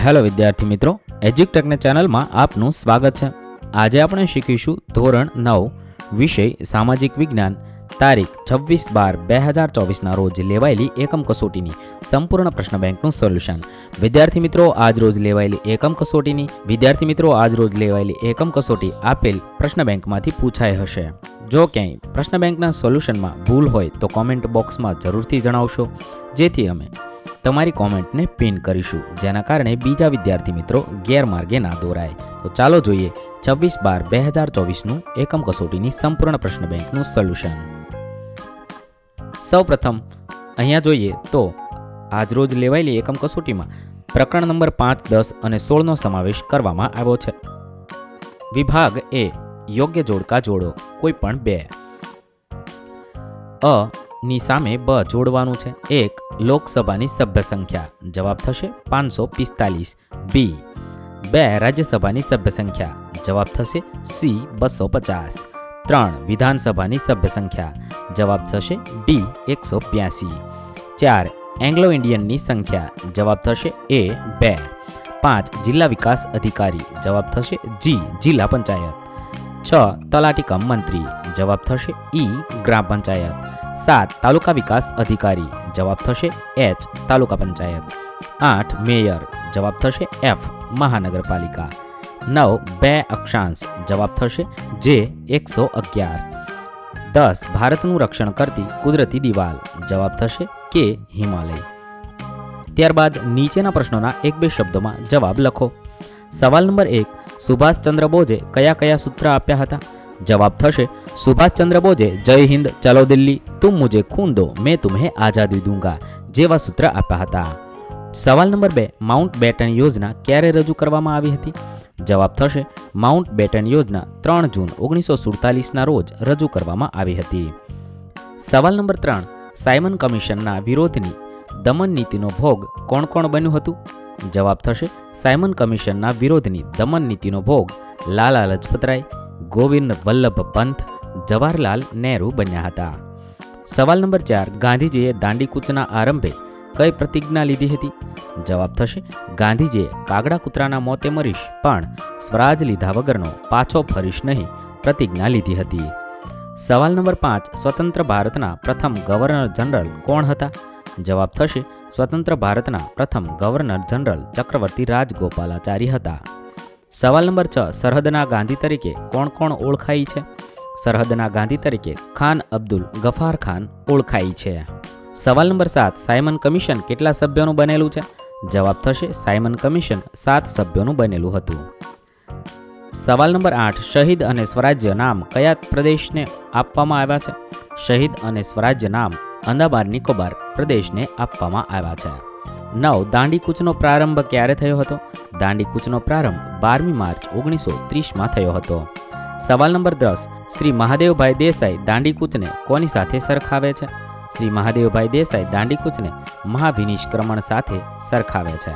Hello વિદ્યાર્થી મિત્રો, એજ્યુકટેકના ચેનલમાં આપનું સ્વાગત છે। આજે આપણે શીખીશું ધોરણ 9 વિષય સામાજિક વિજ્ઞાન તારીખ 26/12/2024ના રોજ લેવાયેલી એકમ કસોટીની સંપૂર્ણ પ્રશ્ન બેંકનું સોલ્યુશન। વિદ્યાર્થી મિત્રો, આજ રોજ લેવાયેલી એકમ કસોટી આપેલ પ્રશ્ન બેંકમાંથી પૂછાઈ હશે। જો ક્યાંય પ્રશ્ન બેંકના સોલ્યુશનમાં ભૂલ હોય તો કોમેન્ટ બોક્સમાં જરૂરથી જણાવશો, જેથી અમે તમારી કોમેન્ટને પિન કરીશું, જેના કારણે બીજા વિદ્યાર્થી મિત્રો ગેરમાર્ગે ના દોરાય। તો ચાલો જોઈએ 26/12/2024નું એકમ કસોટીની સંપૂર્ણ પ્રશ્ન બેંકનું સોલ્યુશન। સૌપ્રથમ અહીંયા જોઈએ તો આજરોજ લેવાયેલી એકમ કસોટીમાં પ્રકરણ નંબર 5, 10 અને 16નો સમાવેશ કરવામાં આવ્યો છે। વિભાગ એ યોગ્ય જોડકા જોડો, કોઈ પણ બે। અ ની સામે બ જોડવાનું છે। 1 લોકસભાની સભ્ય સંખ્યા, જવાબ થશે 545। બી 2 રાજ્યસભાની સભ્ય સંખ્યા, જવાબ થશે સી 250। 3 વિધાનસભાની સભ્ય સંખ્યા, જવાબ થશે ડી 182। 4 એંગ્લો ઇન્ડિયનની સંખ્યા, જવાબ થશે એ 2। 5 જિલ્લા વિકાસ અધિકારી, જવાબ થશે જી જિલ્લા પંચાયત। 6 તલાટી કમ મંત્રી, જવાબ થશે ઈ ગ્રામ પંચાયત। 7 તાલુકા વિકાસ અધિકારી, જવાબ થશે એચ તાલુકા પંચાયત। 8 મેયર, જવાબ થશે એફ મહાનગરપાલિકા। 9 2 અક્ષાંશ, જવાબ થશે જે 111। 10 ભારતનું રક્ષણ કરતી કુદરતી દિવાલ, જવાબ થશે કે હિમાલય। ત્યારબાદ નીચેના પ્રશ્નોના 1-2 શબ્દોમાં જવાબ લખો। સવાલ નંબર 1, સુભાષચંદ્ર બોઝે કયા કયા સૂત્ર આપ્યા હતા? જવાબ થશે સુભાષચંદ્ર બોઝે જય હિન્દ ચલો દિલ્હી, તુમ મુझे खून दो मैं तुम्हें आज़ादी दूंगा જેવા સૂત્ર આપ્યા હતા। સવાલ નંબર 2, માઉન્ટ બેટન યોજના ક્યારે રજૂ કરવામાં આવી હતી? જવાબ થશે માઉન્ટ બેટન યોજના 3 જૂન 1947ના રોજ રજૂ કરવામાં આવી હતી। સવાલ નંબર 3, સાયમન કમિશનના વિરોધની દમન નીતિનો ભોગ કોણ કોણ બન્યું હતું? જવાબ થશે સાયમન કમિશનના વિરોધની દમન નીતિનો ભોગ લાલા લજપતરાય, ગોવિંદ વલ્લભ પંત, જવાહરલાલ નહેરુ બન્યા હતા। સવાલ નંબર 4, ગાંધીજીએ દાંડી કૂચના આરંભે કઈ પ્રતિજ્ઞા લીધી હતી? જવાબ થશે ગાંધીજીએ કાગડા કૂતરાના મોતે મરીશ પણ સ્વરાજ લીધા વગરનો પાછો ફરીશ નહીં પ્રતિજ્ઞા લીધી હતી। સવાલ નંબર 5, સ્વતંત્ર ભારતના પ્રથમ ગવર્નર જનરલ કોણ હતા? જવાબ થશે સ્વતંત્ર ભારતના પ્રથમ ગવર્નર જનરલ ચક્રવર્તી રાજગોપાલાચારી હતા। સવાલ નંબર 6, સરહદના ગાંધી તરીકે કોણ કોણ ઓળખાય છે? સરહદના ગાંધી તરીકે ખાન અબ્દુલ ગફાર ખાન ઓળખાય છે। સવાલ નંબર 7, સાયમન કમિશન કેટલા સભ્યોનું બનેલું છે? જવાબ થશે સાયમન કમિશન 7 સભ્યોનું બનેલું હતું। સવાલ નંબર 8, શહીદ અને સ્વરાજ્ય નામ કયા પ્રદેશને આપવામાં આવ્યા છે? શહીદ અને સ્વરાજ્ય નામ અંદામાન નિકોબાર પ્રદેશને આપવામાં આવ્યા છે। 9 દાંડી કૂચનો પ્રારંભ ક્યારે થયો હતો? દાંડી કૂચનો પ્રારંભ 12મી માર્ચ 1930માં થયો હતો। સવાલ નંબર 10, શ્રી મહાદેવભાઈ દેસાઈ દાંડી કૂચને કોની સાથે સરખાવે છે? શ્રી મહાદેવભાઈ દેસાઈ દાંડી કૂચને મહાવિનિષ્ક્રમણ સાથે સરખાવે છે।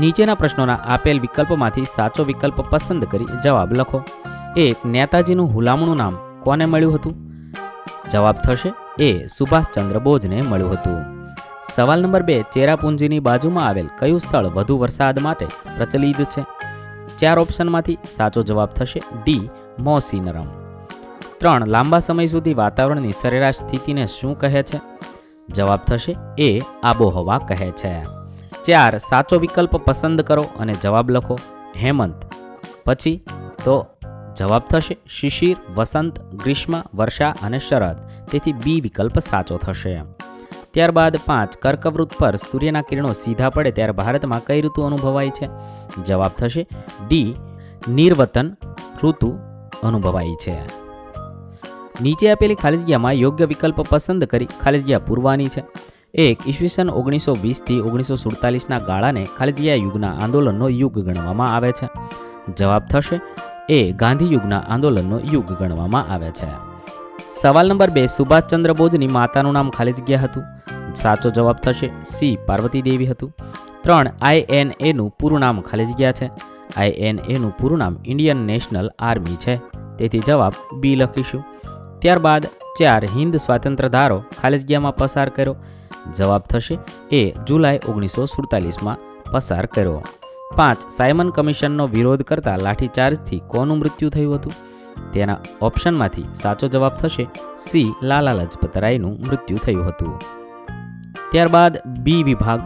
નીચેના પ્રશ્નોના આપેલ વિકલ્પમાંથી સાચો વિકલ્પ પસંદ કરી જવાબ લખો। 1 નેતાજીનું હુલામણું નામ કોને મળ્યું હતું? જવાબ થશે એ સુભાષચંદ્ર બોઝને મળ્યું હતું। સવાલ નંબર 2, ચેરાપુંજીની બાજુમાં આવેલ કયું સ્થળ વધુ વરસાદ માટે પ્રચલિત છે? 4 ઓપ્શનમાંથી સાચો જવાબ થશે ડી મોસીનરમ। 3 લાંબા સમય સુધી વાતાવરણની સરેરાશ સ્થિતિને શું કહે છે? જવાબ થશે એ આબોહવા કહે છે। 4 સાચો વિકલ્પ પસંદ કરો અને જવાબ લખો। હેમંત પછી તો જવાબ થશે શિશિર, વસંત, ગ્રીષ્મ, વર્ષા અને શરદ, તેથી બી વિકલ્પ સાચો થશે। ત્યારબાદ 5 કર્કવૃત પર સૂર્યના કિરણો સીધા પડે ત્યારે ભારતમાં કઈ ઋતુ અનુભવાય છે? જવાબ થશે ડી નિર્વતન ઋતુ અનુભવાય છે। નીચે આપેલી ખાલી જગ્યામાં યોગ્ય વિકલ્પ પસંદ કરી ખાલી જગ્યા પૂરવાની છે। 1 ઈસવીસન 1920થી 1947ના ગાળાને ખાલી જગ્યા યુગના આંદોલનનો યુગ ગણવામાં આવે છે। જવાબ થશે એ ગાંધી યુગના આંદોલનનો યુગ ગણવામાં આવે છે। સવાલ નંબર 2, સુભાષચંદ્ર બોઝની માતાનું નામ ખાલી જગ્યા હતું? સાચો જવાબ થશે સી પાર્વતી દેવી હતું। 3 INAનું પૂરું નામ ખાલી જગ્યા છે? INAનું પૂરું નામ ઇન્ડિયન નેશનલ આર્મી છે, તેથી જવાબ બી લખીશું। ત્યારબાદ 4 હિન્દ સ્વાતંત્ર્ય ધારો ખાલી જગ્યામાં પસાર કર્યો? જવાબ થશે એ જુલાઈ 1947માં પસાર કર્યો. 5. સાયમન કમિશનનો વિરોધ કરતા લાઠીચાર્જથી કોનું મૃત્યુ થયું હતું? તેના ઓપ્શનમાંથી સાચો જવાબ થશે સી. લાલા લજપત રાયનું મૃત્યુ થયું હતું. ત્યારબાદ બી વિભાગ.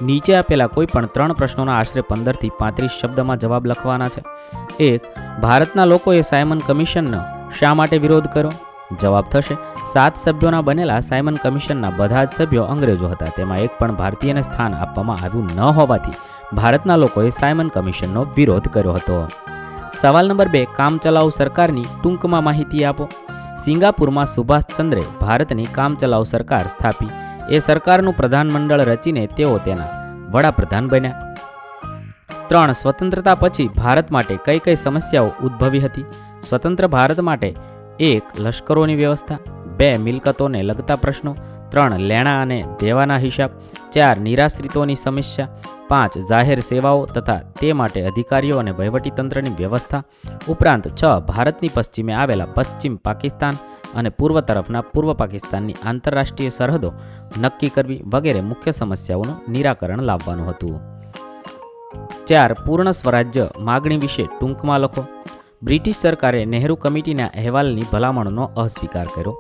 નીચે આપેલા કોઈ પણ 3 પ્રશ્નોના આશરે 15 થી 35 શબ્દમાં જવાબ લખવાના છે. 1. ભારતના લોકોએ સાયમન કમિશનનો શા માટે વિરોધ કર્યો? જવાબ થશે 7 સભ્યોના બનેલા સાયમન કમિશનના બધા જ સભ્યો અંગ્રેજો હતા. તેમાં એક પણ ભારતીયને સ્થાન આપવામાં આવ્યું ન હોવાથી ભારતના લોકોએ સાયમન કમિશનનો વિરોધ કર્યો હતો. સવાલ નંબર 2. કામચલાઉ સરકારની ટૂંકમાં માહિતી આપો. સિંગાપુરમાં સુભાષચંદ્રે ભારતની કામચલાઉ સરકાર સ્થાપી. એ સરકારનું પ્રધાનમંડળ રચીને તેઓ તેના વડાપ્રધાન બન્યા. 3. સ્વતંત્રતા પછી ભારત માટે કઈ કઈ સમસ્યાઓ ઉદ્ભવી હતી? સ્વતંત્ર ભારત માટે 1. લશ્કરોની વ્યવસ્થા, 2. મિલકતોને લગતા પ્રશ્નો, 3. લેણા અને દેવાના હિસાબ, 4. નિરાશ્રિતોની સમસ્યા, 5. જાહેર સેવાઓ તથા તે માટે અધિકારીઓ અને વહીવટીતંત્રની વ્યવસ્થા, ઉપરાંત 6. ભારતની પશ્ચિમે આવેલા પશ્ચિમ પાકિસ્તાન અને પૂર્વ તરફના પૂર્વ પાકિસ્તાનની આંતરરાષ્ટ્રીય સરહદો નક્કી કરવી વગેરે મુખ્ય સમસ્યાઓનું નિરાકરણ લાવવાનું હતું. 4. પૂર્ણ સ્વરાજ્ય માગણી વિશે ટૂંકમાં લખો. બ્રિટિશ સરકારે નહેરુ કમિટીના અહેવાલની ભલામણનો અસ્વીકાર કર્યો.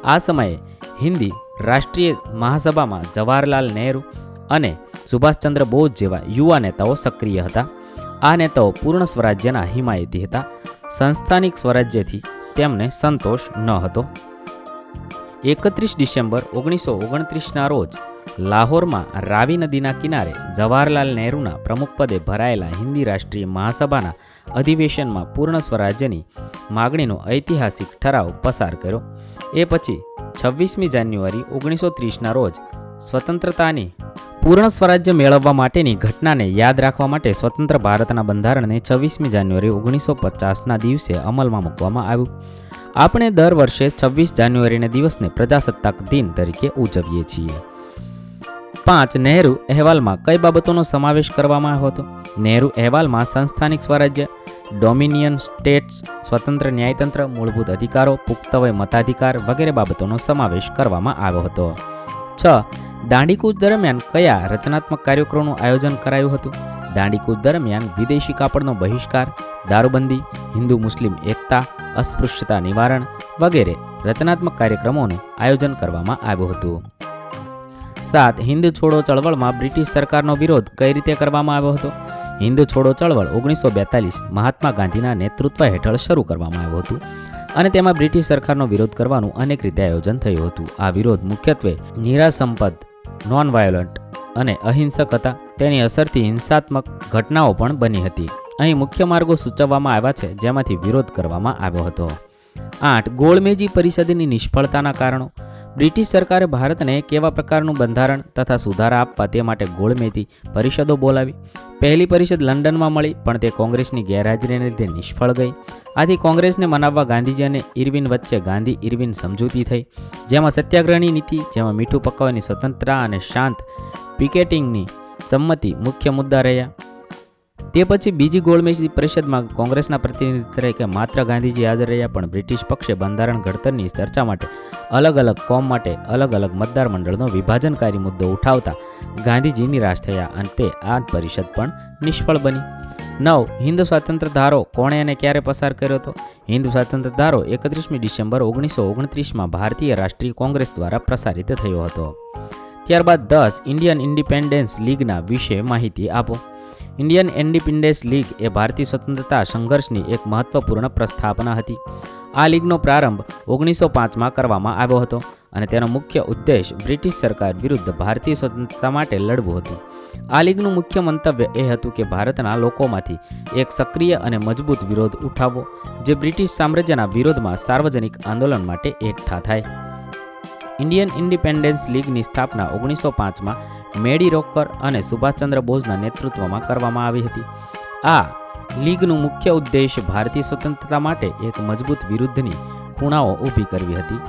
આ સમયે હિન્દી રાષ્ટ્રીય મહાસભામાં જવાહરલાલ નહેરુ અને સુભાષચંદ્ર બોઝ જેવા યુવા નેતાઓ સક્રિય હતા. આ નેતાઓ પૂર્ણ સ્વરાજ્યના હિમાયતી હતા. સંસ્થાનિક સ્વરાજ્યથી તેમને સંતોષ ન હતો. 31 ડિસેમ્બર 1929ના રોજ લાહોરમાં રાવી નદીના કિનારે જવાહરલાલ નહેરુના પ્રમુખપદે ભરાયેલા હિન્દી રાષ્ટ્રીય મહાસભાના અધિવેશનમાં પૂર્ણ સ્વરાજ્યની માગણીનો ઐતિહાસિક ઠરાવ પસાર કર્યો. એ પછી 26મી જાન્યુઆરી 1930ના રોજ સ્વતંત્રતાની પૂર્ણ સ્વરાજ્ય મેળવવા માટેની ઘટનાને યાદ રાખવા માટે સ્વતંત્ર ભારતના બંધારણને 26મી જાન્યુઆરી 1950ના દિવસે અમલમાં મૂકવામાં આવ્યું. આપણે દર વર્ષે 26 જાન્યુઆરીના દિવસને પ્રજાસત્તાક દિન તરીકે ઉજવીએ છીએ. 5. નહેરુ અહેવાલમાં કઈ બાબતોનો સમાવેશ કરવામાં આવ્યો હતો? નહેરુ અહેવાલમાં સંસ્થાનિક સ્વરાજ્ય, ડોમિનિયન સ્ટેટ્સ, સ્વતંત્ર ન્યાયતંત્ર, મૂળભૂત અધિકારો, પુખ્ત વય મતાધિકાર વગેરે બાબતોનો સમાવેશ કરવામાં આવ્યો હતો. 6. દાંડીકૂચ દરમિયાન કયા રચનાત્મક કાર્યક્રમોનું આયોજન કરાયું હતું? દાંડીકૂચ દરમિયાન વિદેશી કાપડનો બહિષ્કાર, દારૂબંધી, હિન્દુ મુસ્લિમ એકતા, અસ્પૃશ્યતા નિવારણ વગેરે રચનાત્મક કાર્યક્રમોનું આયોજન કરવામાં આવ્યું હતું. 7. હિન્દ છોડો ચળવળમાં બ્રિટિશ સરકારનો વિરોધ કઈ રીતે કરવામાં આવ્યો હતો? હિન્દ છોડો ચળવળ 1942 મહાત્મા ગાંધીના નેતૃત્વ હેઠળ શરૂ કરવામાં આવ્યું હતું અને તેમાં બ્રિટિશ સરકારનો વિરોધ કરવાનું અનેક રીતે આયોજન થયું હતું. આ વિરોધ મુખ્યત્વે નિરાસંપદ, નોન વાયોલન્ટ અને અહિંસક હતા. તેની અસરથી હિંસાત્મક ઘટનાઓ પણ બની હતી. અહીં મુખ્ય માર્ગો સૂચવવામાં આવ્યા છે જેમાંથી વિરોધ કરવામાં આવ્યો હતો. 8. ગોળમેજી પરિષદની નિષ્ફળતાના કારણો. બ્રિટિશ સરકારે ભારતને કેવા પ્રકારનું બંધારણ તથા સુધારા આપવા તે માટે ગોળમેજી પરિષદો બોલાવી. પહેલી પરિષદ લંડનમાં મળી પણ તે કોંગ્રેસની ગેરહાજરીને લીધે નિષ્ફળ ગઈ. આથી કોંગ્રેસને મનાવવા ગાંધીજી અને ઇરવિન વચ્ચે ગાંધી ઇરવિન સમજૂતી થઈ, જેમાં સત્યાગ્રહની નીતિ, જેમાં મીઠું પકવવાની સ્વતંત્રતા અને શાંત પિકેટિંગની સંમતિ મુખ્ય મુદ્દા રહ્યા. તે પછી બીજી ગોળમેજી પરિષદમાં કોંગ્રેસના પ્રતિનિધિ તરીકે માત્ર ગાંધીજી હાજર રહ્યા, પણ બ્રિટિશ પક્ષે બંધારણ ઘડતરની ચર્ચા માટે અલગ અલગ કોમ માટે અલગ અલગ મતદાર મંડળનો વિભાજનકારી મુદ્દો ઉઠાવતા ગાંધીજી નિરાશ થયા અને તે આ પરિષદ પણ નિષ્ફળ બની. 9. હિન્દ સ્વાતંત્ર્ય ધારો કોણે અને ક્યારે પસાર કર્યો હતો? હિન્દ સ્વાતંત્ર્ય ધારો 31મી ડિસેમ્બર 1929માં ભારતીય રાષ્ટ્રીય કોંગ્રેસ દ્વારા પ્રસારિત થયો હતો. ત્યારબાદ 10. ઇન્ડિયન ઇન્ડિપેન્ડન્સ લીગના વિશે માહિતી આપો. ઇન્ડિયન ઇન્ડિપેન્ડન્સ લીગ એ ભારતીય સ્વતંત્રતા સંઘર્ષની એક મહત્વપૂર્ણ પ્રસ્થાપના હતી. આ લીગનો પ્રારંભ 1905માં કરવામાં આવ્યો હતો અને તેનો મુખ્ય ઉદ્દેશ બ્રિટિશ સરકાર વિરુદ્ધ ભારતીય સ્વતંત્રતા માટે લડવું હતું. આ લીગનું મુખ્ય મંતવ્ય એ હતું કે ભારતના લોકોમાંથી એક સક્રિય અને મજબૂત વિરોધ ઉઠાવવો, જે બ્રિટિશ સામ્રાજ્યના વિરોધમાં સાર્વજનિક આંદોલન માટે એકઠા થાય. ઇન્ડિયન ઇન્ડિપેન્ડન્સ લીગની સ્થાપના 1905માં મેડી રોકર અને સુભાષચંદ્ર બોઝના નેતૃત્વમાં કરવામાં આવી હતી. આ લીગનું મુખ્ય ઉદ્દેશ ભારતીય સ્વતંત્રતા માટે એક મજબૂત વિરુદ્ધની ખૂણાઓ ઊભી કરવી હતી.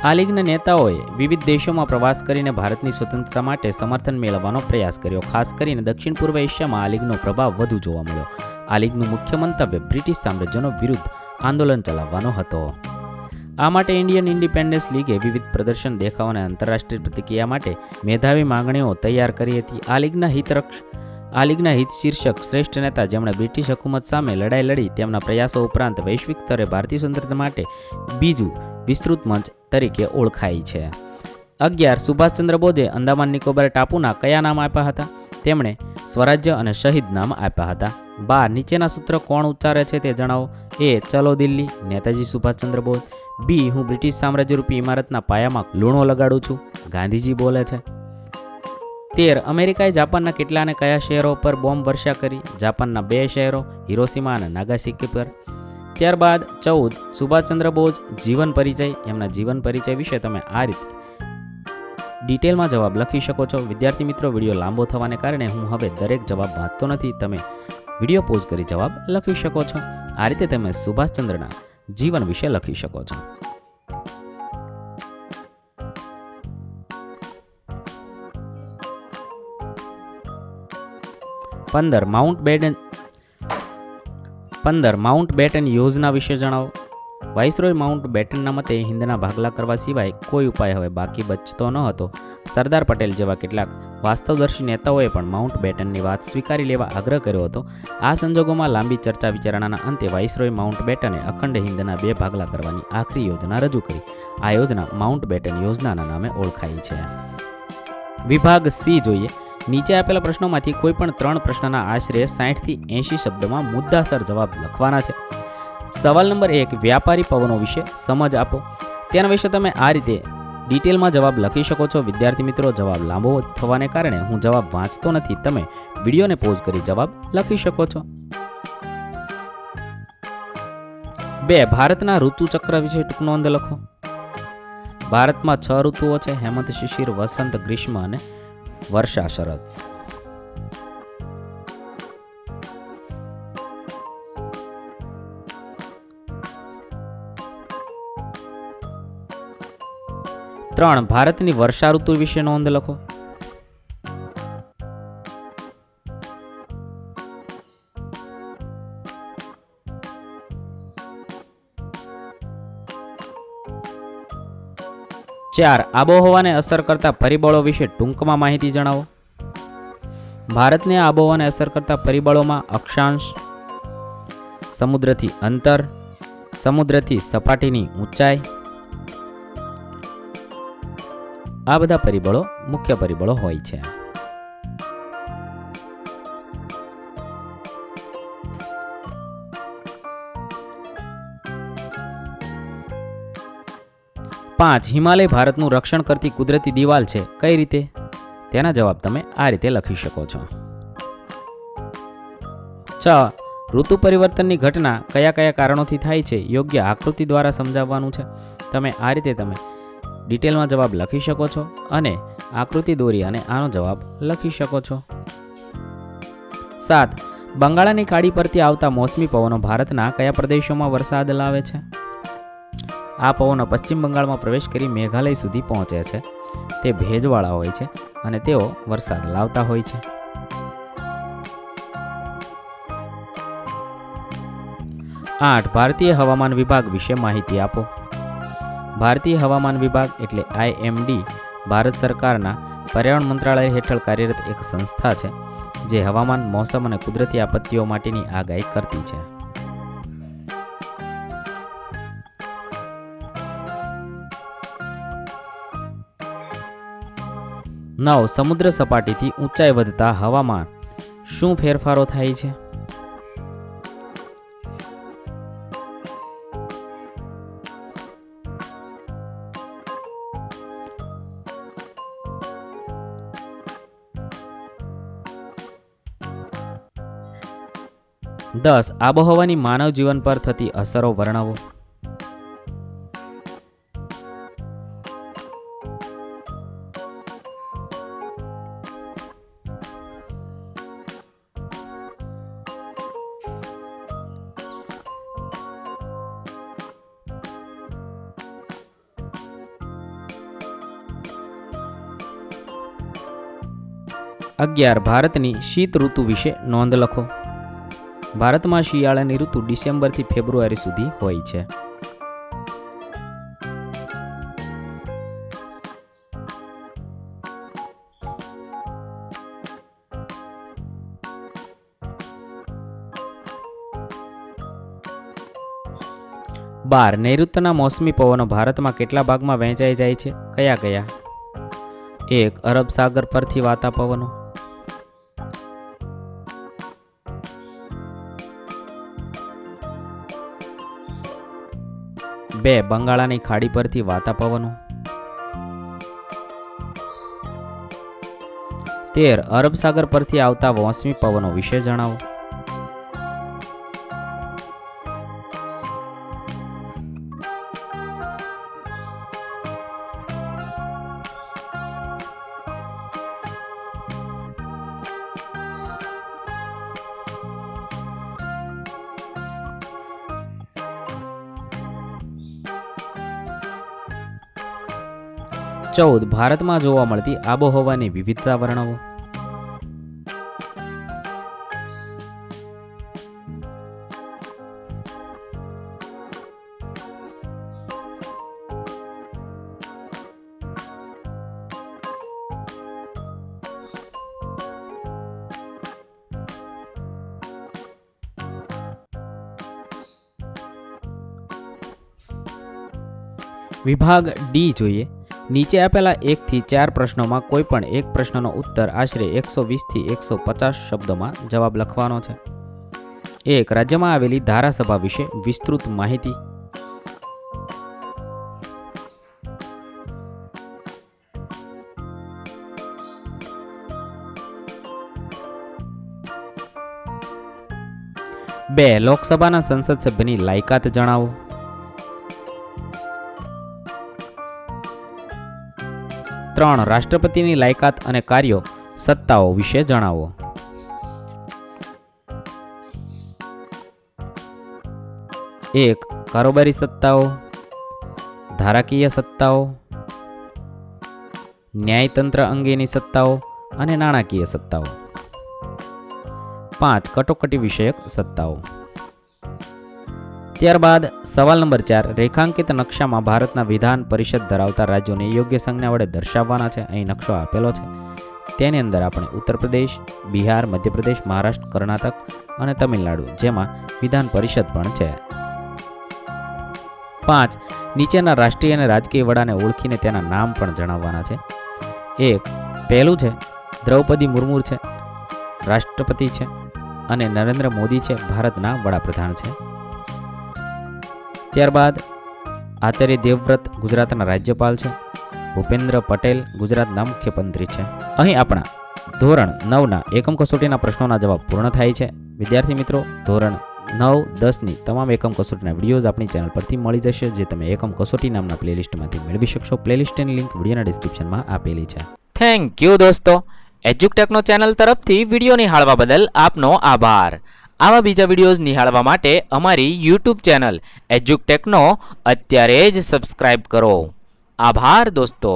આ લીગના નેતાઓએ વિવિધ દેશોમાં પ્રવાસ કરીને ભારતની સ્વતંત્રતા માટે સમર્થન મેળવવાનો પ્રયાસ કર્યો. ખાસ કરીને દક્ષિણ પૂર્વ એશિયામાં આ લીગનો પ્રભાવ વધુ જોવા મળ્યો. આ લીગનું મુખ્ય મંતવ્ય બ્રિટિશ સામ્રાજ્યનો વિરુદ્ધ આંદોલન ચલાવવાનો હતો. આ માટે ઇન્ડિયન ઇન્ડિપેન્ડન્સ લીગે વિવિધ પ્રદર્શન, દેખાવ અને આંતરરાષ્ટ્રીય પ્રતિક્રિયા માટે મેધાવી માંગણીઓ તૈયાર કરી હતી. આ લીગના આ લીગના હિત શીર્ષક શ્રેષ્ઠ નેતા જેમણે બ્રિટિશ હુકુમત સામે લડાઈ લડી તેમના પ્રયાસો ઉપરાંત વૈશ્વિક સ્તરે ભારતીય સ્વતંત્રતા માટે બીજું વિસ્તૃત મંચ તરીકે ઓળખાય છે. 11. સુભાષચંદ્ર બોઝે અંદામાન નિકોબાર ટાપુના કયા નામ આપ્યા હતા? તેમણે સ્વરાજ્ય અને શહીદ નામ આપ્યા હતા. 12. નીચેના સૂત્ર કોણ ઉચ્ચારે છે તે જણાવો. A. ચલો દિલ્હી, નેતાજી સુભાષચંદ્ર બોઝ. B. હું બ્રિટિશ સામ્રાજ્યરૂપી ઇમારતના પાયામાં લૂણો લગાડું છું, ગાંધીજી બોલે છે. 13. અમેરિકાએ જાપાનના કેટલા અને કયા શહેરો પર બોમ્બ વર્ષા કરી? જાપાનના 2 શહેરો, હિરોશિમા અને નાગાસાકી પર. ત્યારબાદ 14. સુભાષચંદ્ર બોઝ જીવન પરિચય. એમના જીવન પરિચય વિશે તમે આ રીતે ડિટેલમાં જવાબ લખી શકો છો. વિદ્યાર્થી મિત્રો, વિડીયો લાંબો થવાને કારણે હું હવે દરેક જવાબ વાંચતો નથી. તમે વિડીયો પોઝ કરી જવાબ લખી શકો છો. આ રીતે તમે સુભાષચંદ્રના જીવન વિશે લખી શકો છો. 15. માઉન્ટ બેટન યોજના વિશે જણાવો. વાઇસરોય માઉન્ટ બેટનના મતે હિંદના ભાગલા કરવા સિવાય કોઈ ઉપાય હવે બાકી બચતો ન હતો. સરદાર પટેલ જેવા કેટલાક વાસ્તવદર્શી નેતાઓએ પણ માઉન્ટ બેટનની વાત સ્વીકારી લેવા આગ્રહ કર્યો હતો. આ સંજોગોમાં લાંબી ચર્ચા વિચારણાના અંતે વાઇસરોય માઉન્ટ બેટને અખંડ હિંદના 2 ભાગલા કરવાની આખરી યોજના રજૂ કરી. આ યોજના માઉન્ટ બેટન યોજનાના નામે ઓળખાય છે. વિભાગ C જોઈએ. નીચે આપેલા પ્રશ્નોમાંથી કોઈ પણ 3 પ્રશ્નના આશરે 60 થી 80 શબ્દોમાં મુદ્દાસર જવાબ લખવાના છે. સવાલ નંબર 1, વ્યાપારી પવનો વિશે સમજ આપો. તેના વિશે તમે આ રીતે ડિટેલમાં જવાબ લખી શકો છો. વિદ્યાર્થી મિત્રો, જવાબ લાંબો થવાને કારણે હું જવાબ વાંચતો નથી. તમે વિડીયોને પોઝ કરી જવાબ લખી શકો છો. 2. ભારતના ઋતુચક્ર વિશે ટૂંક નોંધ લખો. ભારતમાં 6 ઋતુઓ છે: હેમંત, શિશિર, વસંત, ગ્રીષ્મ અને વર્ષા, શરદ. ત્રણ, ભારતની વર્ષા ઋતુ વિશે નોંધ લખો. ચાર, આબોહવાને અસર કરતા પરિબળો વિશે ટૂંકમાં માહિતી જણાવો. ભારતને આબોહવાને અસર કરતા પરિબળોમાં અક્ષાંશ, સમુદ્રથી અંતર, સમુદ્રથી સપાટીની ઊંચાઈ, આ બધા પરિબળો મુખ્ય પરિબળો હોય છે. પાંચ, હિમાલય ભારતનું રક્ષણ કરતી કુદરતી દિવાલ છે. કઈ રીતે? તેના જવાબ તમે આ રીતે લખી શકો છો. 6, ઋતુ પરિવર્તનની ઘટના કયા કયા કારણોથી થાય છે? યોગ્ય આકૃતિ દ્વારા સમજાવવાનું છે. તમે આ રીતે તમે ડિટેલમાં જવાબ લખી શકો છો અને આકૃતિ દોરી અને આનો જવાબ લખી શકો છો. 7, બંગાળની ખાડી પરથી આવતા મોસમી પવનો ભારતના કયા પ્રદેશોમાં વરસાદ લાવે છે? આ પવનો પશ્ચિમ બંગાળમાં પ્રવેશ કરી મેઘાલય સુધી પહોંચે છે. તે ભેજવાળા હોય છે અને તેઓ વરસાદ લાવતા હોય છે. 8, ભારતીય હવામાન વિભાગ વિશે માહિતી આપો. ભારતીય હવામાન વિભાગ એટલે IMD ભારત સરકારના પર્યાવરણ મંત્રાલય હેઠળ કાર્યરત એક સંસ્થા છે જે હવામાન, મોસમ અને કુદરતી આપત્તિઓ માટેની આગાહી કરતી છે. 9, સમુદ્ર સપાટીથી ઊંચાઈ વધતા હવામાં શું ફેરફારો થાય છે? દસ, આબોહવાની માનવ જીવન પર થતી અસરો વર્ણવો. અગિયાર, ભારતની શીત ઋતુ વિશે નોંધ લખો. ભારતમાં શિયાળાની ઋતુ ડિસેમ્બરથી ફેબ્રુઆરી સુધી હોય છે. 12, 12 નૈઋત્યના મોસમી પવનો ભારતમાં કેટલા ભાગમાં વહેંચાઈ જાય છે? કયા કયા? 1 અરબ સાગર પરથી વાતા પવનો, 2 બંગાળાની ખાડી પરથી વાતા પવનો, 13 અરબ સાગર પરથી આવતા મોસમી પવનો વિશે જણાવો. ચૌદ ભારતમાં જોવા મળતી આબોહવાની વિવિધતા વર્ણવો. વિભાગ ડી જોઈએ. નીચે આપેલા 1 થી 4 પ્રશ્નોમાં કોઈ પણ એક પ્રશ્નનો ઉત્તર આશરે 120 થી 150 શબ્દોમાં જવાબ લખવાનો છે. 1 રાજ્યમાં આવેલી ધારાસભા વિશે વિસ્તૃત માહિતી. 2 લોકસભાના સંસદ સભ્યની લાયકાત જણાવો. 3 રાષ્ટ્રપતિની લાયકાત અને કાર્યો સત્તાઓ વિશે જણાવો. 1 કારોબારી સત્તાઓ, ધારાકીય સત્તાઓ, ન્યાયતંત્ર અંગેની સત્તાઓ અને નાણાકીય સત્તાઓ. 5 કટોકટી વિષયક સત્તાઓ. ત્યારબાદ સવાલ નંબર 4 રેખાંકિત નકશામાં ભારતના વિધાન પરિષદ ધરાવતા રાજ્યોને યોગ્ય સંજ્ઞા વડે દર્શાવવાના છે. અહીં નકશો આપેલો છે. તેની અંદર આપણે ઉત્તર પ્રદેશ, બિહાર, મધ્યપ્રદેશ, મહારાષ્ટ્ર, કર્ણાટક અને તમિલનાડુ જેમાં વિધાન પરિષદ પણ છે. 5 નીચેના રાષ્ટ્રીય અને રાજકીય વડાને ઓળખીને તેના નામ પણ જણાવવાના છે. 1 પહેલું છે દ્રૌપદી મુર્મુ છે, રાષ્ટ્રપતિ છે, અને નરેન્દ્ર મોદી છે, ભારતના વડાપ્રધાન છે. ત્યારબાદ આચાર્ય દેવવ્રત ગુજરાતના રાજ્યપાલ છે. ભૂપેન્દ્ર પટેલ ગુજરાતના મુખ્યમંત્રી છે. અહીં આપણા ધોરણ 9ના એકમ કસોટીના પ્રશ્નોના જવાબ પૂર્ણ થાય છે. વિદ્યાર્થી મિત્રો, ધોરણ 9, 10ની તમામ એકમ કસોટીના વિડીયોઝ આપણી ચેનલ પરથી મળી જશે, જે તમે એકમ કસોટી નામના પ્લેલિસ્ટમાંથી મેળવી શકશો. પ્લેલિસ્ટની લિંક વિડીયોના ડિસ્ક્રિપ્શનમાં આપેલી છે. થેન્ક યુ દોસ્તો. એજ્યુકટેકનો ચેનલ તરફથી વિડીયો નિહાળવા બદલ આપનો આભાર. આવા બીજા વિડીયોઝ નિહાળવા માટે અમારી યુટ્યુબ ચેનલ એજ્યુકટેકનો અત્યારે જ સબસ્ક્રાઇબ કરો. આભાર દોસ્તો.